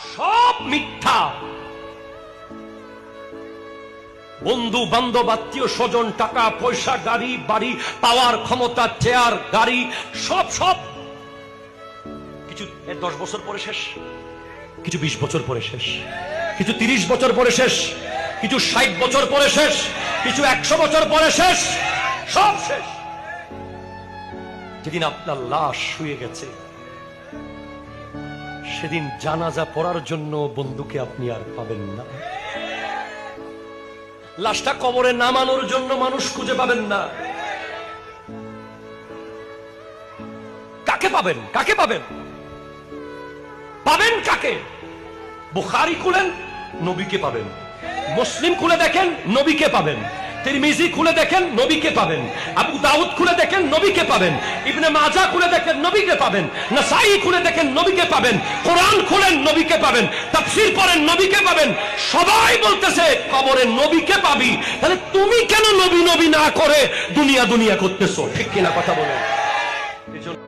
সব মিথ্যা। বন্ধু বান্ধব আত্মীয় স্বজন টাকা পয়সা গাড়ি বাড়ি পাওয়ার ক্ষমতা চেয়ার গাড়ি সব সব কিছু 10 বছর পরে শেষ, কিছু 20 বছর পরে শেষ, কিছু 30 বছর পরে শেষ, কিছু 60 বছর পরে শেষ, কিছু 100 বছর পরে শেষ, সব শেষ। যেদিন আপনার লাশ শুয়ে গেছে সেদিন জানাজা পড়ার জন্য বন্ধুকে আপনি আর পাবেন না। লাশটা কবরে নামানোর জন্য মানুষ খুঁজে পাবেন না। কাকে পাবেন? কাকে পাবেন? পাবেন কাকে? বুখারী খুলেন, নবীকে পাবেন। মুসলিম খুলে দেখেন, নবীকে পাবেন। তিরমিজি খুলে দেখেন, নবীকে পাবেন। আবু দাউদ খুলে দেখেন, নবীকে পাবেন। ইবনে মাজাহ খুলে দেখেন, নবীকে পাবেন। নাসাঈ খুলে দেখেন, নবীকে পাবেন। কোরআন খুলেন, নবীকে পাবেন। তাফসীর পড়েন, নবীকে পাবেন। সবাই বলতেছে কবরে নবীকে পাবি। তাহলে তুমি কেন নবী নবী না করে দুনিয়া দুনিয়া করতেছো? ঠিক কিনা কথা বলেন?